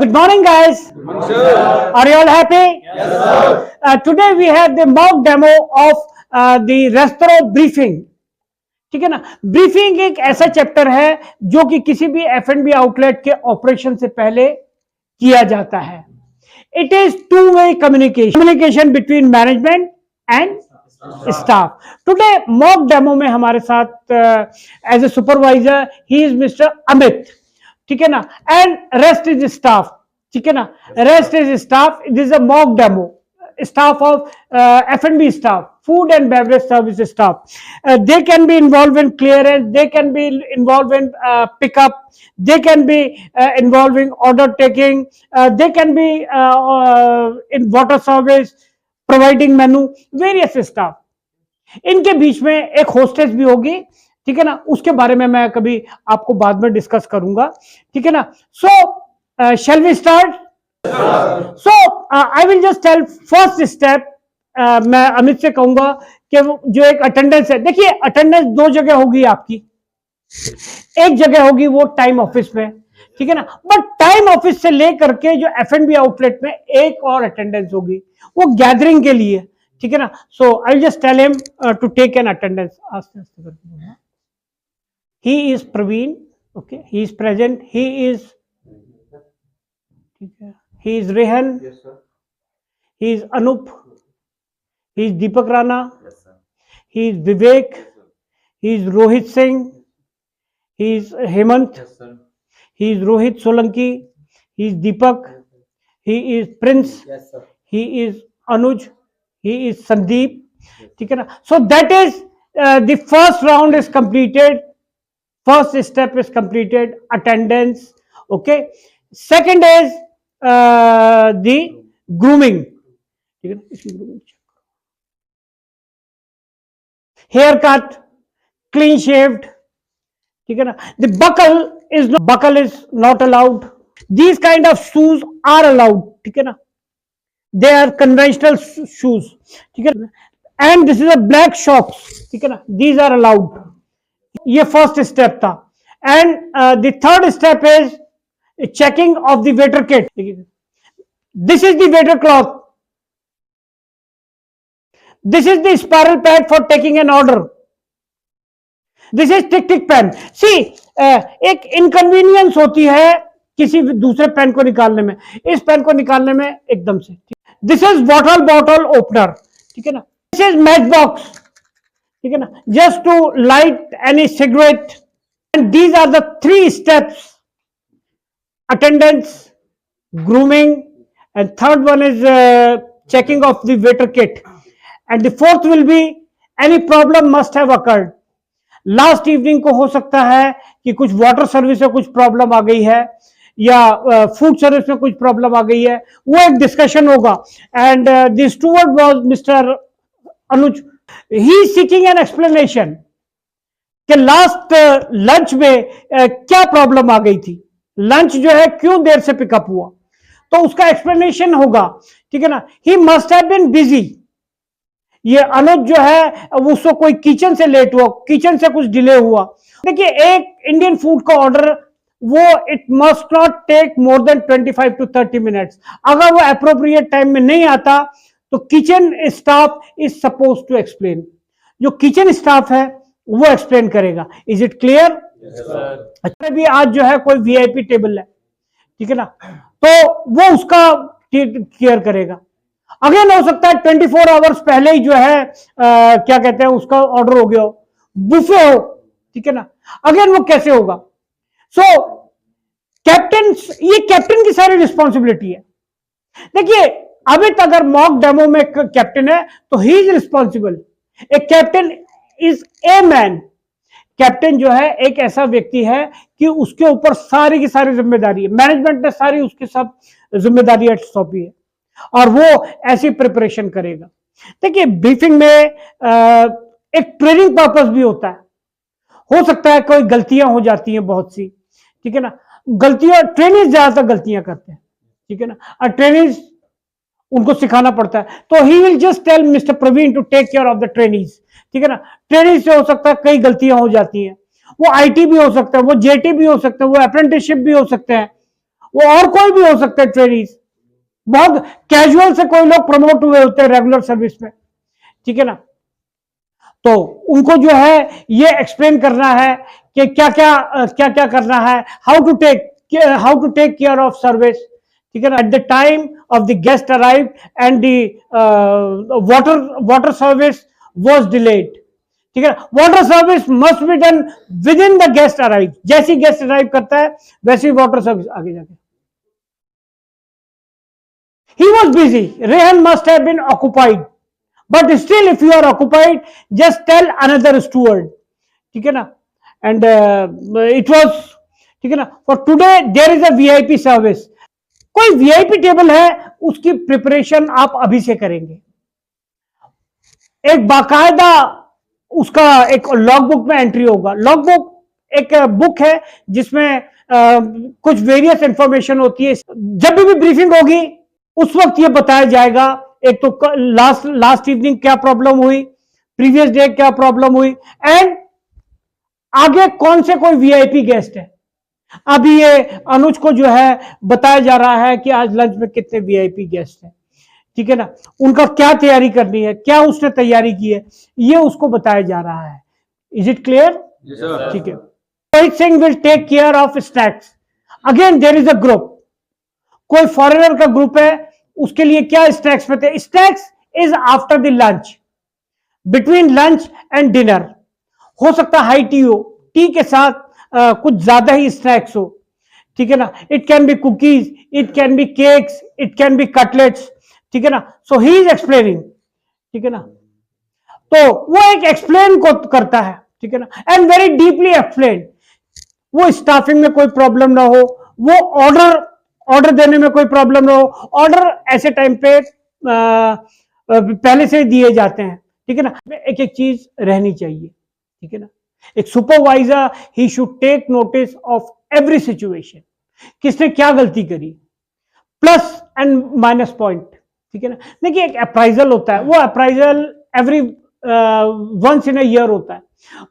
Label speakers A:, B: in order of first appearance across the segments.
A: Good morning, guys.
B: Good morning, sir.
A: Are you all happy?
B: Yes, sir.
A: Today we have the mock demo of the restaurant briefing. ठीक है ना। Briefing एक ऐसा chapter है जो कि किसी भी F&B आउटलेट के ऑपरेशन से पहले किया जाता है। It is two way communication between management and staff. Today mock demo में हमारे साथ as a supervisor he is mister Amit, ठीक है ना, एंड रेस्ट इज स्टाफ, ठीक है ना, rest is staff. This is a mock demo, staff of F&B staff, food and beverage service staff. They can be involved in clearance, they can be involved in pickup, they can be involved in order taking, they can be in water service, providing menu, various staff. इनके बीच में एक hostess भी होगी, ठीक है ना, उसके बारे में मैं कभी आपको बाद में डिस्कस करूंगा, ठीक है ना। सो shall we start? So I will just tell first step. मैं अमित से कहूंगा कि जो एक अटेंडेंस है, देखिए अटेंडेंस दो जगह होगी आपकी। एक जगह होगी वो टाइम ऑफिस में, ठीक है ना, बट टाइम ऑफिस से लेकर के जो F&B आउटलेट में एक और अटेंडेंस होगी, वो गैदरिंग के लिए, ठीक है ना। So I will just tell him to take an attendance. आस्ते आस्ते करके, he is Praveen, okay, he is present, he is, ठीक है, he is Rehan,
B: Yes, sir.
A: he is Anup, he is Deepak Rana,
B: Yes, sir.
A: he is Vivek, he is Rohit Singh, he is Hemant,
B: Yes, sir.
A: he is Rohit Solanki, he is Deepak, he is Prince,
B: Yes, sir.
A: he is Anuj, he is Sandeep, ठीक है ना। So that is the first round is completed, first step is completed, attendance, okay. Second is the grooming, ठीक है ना, इसमें grooming, hair cut, clean shaved, ठीक है ना। The buckle is not allowed. These kind of shoes are allowed, ठीक है ना, they are conventional shoes, ठीक है ना, and this is a black shocks, ठीक है ना, these are allowed. ये first step था, and the third step is checking of the waiter kit. This is the waiter cloth, this is the spiral pad for taking an order, this is tick pen. See, एक inconvenience होती है किसी दूसरे pen को निकालने में, इस pen को निकालने में एकदम से। दिस इज बॉटल ओपनर, ठीक है ना, दिस इज मैच बॉक्स, ठीक है ना, just to light any cigarette, and these are the 3 steps: attendance, grooming, and third one is checking of the waiter kit, and the fourth will be any problem must have occurred. Last evening को हो सकता है कि कुछ water service में कुछ problem आ गई है या फूड सर्विस में कुछ प्रॉब्लम आ गई है, वो एक डिस्कशन होगा। And the steward was mister Anuj, he is seeking an explanation कि लास्ट लंच में क्या प्रॉब्लम आ गई थी, लंच जो है क्यों देर से पिकअप हुआ, तो उसका एक्सप्लेनेशन होगा, ठीक है ना। He must have been busy, ये अनुज जो है उसको कोई किचन से लेट हुआ, किचन से कुछ डिले हुआ। देखिए एक इंडियन फूड का ऑर्डर वो it must not take more than 25 to 30 minutes. अगर वो अप्रोप्रिएट टाइम में नहीं आता तो kitchen staff is suppose to explain, जो किचन स्टाफ है वो एक्सप्लेन करेगा। Is it clear? अच्छा, भी आज जो है कोई वीआईपी टेबल है, ठीक है ना, तो वो उसका केयर करेगा। अगेन हो सकता है 24 आवर्स पहले ही जो है क्या कहते हैं उसका ऑर्डर हो गया हो, बुफे हो, ठीक है ना, अगेन वो कैसे होगा। सो कैप्टन, ये कैप्टन की सारी रिस्पॉन्सिबिलिटी है। देखिए अभी तक अगर मॉक डेमो में कैप्टन है तो he is responsible. A captain is a man. Captain जो है एक ऐसा व्यक्ति है कि उसके ऊपर सारी की सारी जिम्मेदारी है, मैनेजमेंट ने सारी उसकी सब जिम्मेदारी सौंपी है और वो ऐसी प्रिपरेशन करेगा। देखिए ब्रीफिंग में एक ट्रेनिंग पर्पस भी होता है। हो सकता है कोई गलतियां हो जाती हैं बहुत सी, ठीक है ना, गलतियां ट्रेनिंग ज्यादातर गलतियां करते हैं, ठीक है ना, और ट्रेनिंग उनको सिखाना पड़ता है। तो he will just tell mister Praveen to take care of the trainings, ठीक है ना। ट्रेनिंग से हो सकता है कई गलतियां हो जाती हैं, वो आईटी भी हो सकता है, वो जेटी भी हो सकता है, वो अप्रेंटिसशिप भी हो सकते हैं, वो और कोई भी हो सकते हैं ट्रेनीज, बहुत कैजुअल से कोई लोग प्रमोट हुए होते हैं रेगुलर सर्विस में, ठीक है ना। तो उनको जो है ये एक्सप्लेन करना है कि क्या क्या करना है, how to take care of service, ठीक है ना। At the time of the guest arrive and the water service was delayed, ठीक है। Water service must be done within the guest arrive, जैसे गेस्ट अराइव करता है वैसे ही water service आगे जाके। He was busy. Rehan must have been occupied. But still, if you are occupied, just tell another steward. ठीक है ना? And it was, ठीक है ना? For today, there is a VIP service. कोई VIP टेबल है, उसकी प्रिपरेशन आप अभी से करेंगे। एक बाकायदा उसका एक लॉग बुक में एंट्री होगा। लॉग बुक एक बुक है जिसमें कुछ वेरियस इंफॉर्मेशन होती है। जब भी ब्रीफिंग होगी उस वक्त ये बताया जाएगा, एक तो लास्ट इवनिंग क्या प्रॉब्लम हुई, प्रीवियस डे क्या प्रॉब्लम हुई, एंड आगे कौन से कोई वीआईपी गेस्ट है। अभी ये अनुज को जो है बताया जा रहा है कि आज लंच में कितने वीआईपी गेस्ट हैं, ठीक है ना, उनका क्या तैयारी करनी है, क्या उसने तैयारी की है, ये उसको बताया जा रहा है। Is it clear? ठीक है। Rohit Singh will take care of snacks. Again there is a group, कोई फॉरेनर का ग्रुप है, उसके लिए क्या स्नैक्स में थे? Snacks is after the lunch, between lunch and dinner. हो सकता है हाई टी हो, टी के साथ कुछ ज्यादा ही स्नैक्स हो, ठीक है ना। It can be cookies, it can be cakes, it can be cutlets, ठीक है ना। सो ही इज एक्सप्लेनिंग, ठीक है ना। तो वो एक एक्सप्लेन को करता है, ठीक है ना, एंड वेरी डीपली एक्सप्लेन। वो स्टाफिंग में कोई प्रॉब्लम ना हो, वो ऑर्डर देने में कोई प्रॉब्लम ना हो। ऑर्डर ऐसे टाइम पे पहले से दिए जाते हैं, ठीक है ना। एक एक चीज रहनी चाहिए, ठीक है ना। एक supervisor he should take notice of every situation, किसने क्या गलती करी, प्लस एंड माइनस पॉइंट, ठीक है ना। देखिए एक अप्राइजल होता है, वो appraisal every once in a year होता है।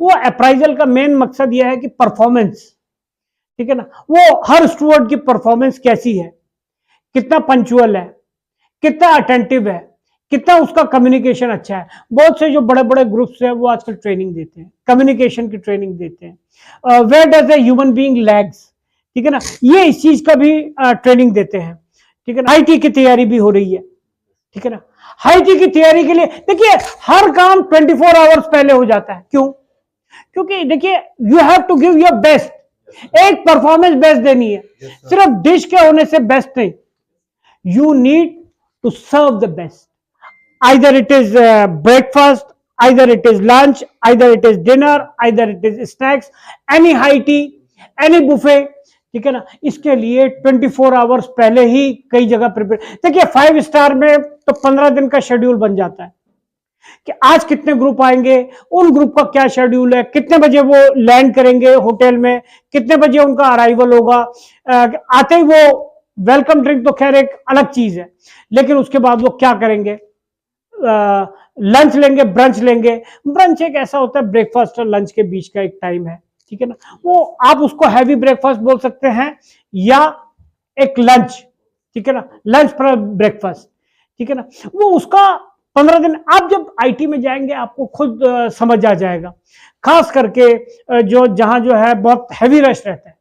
A: वो अप्राइजल का मेन मकसद यह है कि परफॉर्मेंस, ठीक है ना, वो हर स्टूडेंट की परफॉर्मेंस कैसी है, कितना पंचुअल है, कितना अटेंटिव है, कितना उसका कम्युनिकेशन अच्छा है। बहुत से जो बड़े बड़े ग्रुप्स हैं वो आजकल ट्रेनिंग देते हैं, कम्युनिकेशन की ट्रेनिंग देते हैं। Where does a human being lags, ठीक है ना, ये इस चीज का भी ट्रेनिंग देते हैं, ठीक है ना। आईटी की तैयारी भी हो रही है, ठीक है ना। आईटी की तैयारी के लिए देखिए हर काम 24 आवर्स पहले हो जाता है। क्यों? क्योंकि देखिए you have to give your best, एक परफॉर्मेंस बेस्ट देनी है। सिर्फ डिश के होने से बेस्ट नहीं, you need to serve the best. Either it is breakfast, either it is lunch, either it is dinner, either it is snacks, any high tea, any buffet, ठीक है ना। इसके लिए 24 आवर्स पहले ही कई जगह प्रिपेयर। देखिए 5 स्टार में तो 15 दिन का शेड्यूल बन जाता है कि आज कितने ग्रुप आएंगे, उन ग्रुप का क्या शेड्यूल है, कितने बजे वो लैंड करेंगे होटल में, कितने बजे उनका अराइवल होगा। आते ही वो वेलकम ड्रिंक तो खैर एक अलग चीज है, लेकिन उसके बाद वो क्या करेंगे, लंच लेंगे, ब्रंच लेंगे। ब्रंच एक ऐसा होता है ब्रेकफास्ट और लंच के बीच का एक टाइम है, ठीक है ना। वो आप उसको हैवी ब्रेकफास्ट बोल सकते हैं या एक लंच, ठीक है ना, लंच पर ब्रेकफास्ट, ठीक है ना। वो उसका 15 दिन आप जब आईटी में जाएंगे आपको खुद समझ आ जाएगा, खास करके जो जहां जो है बहुत हैवी रश रहता है,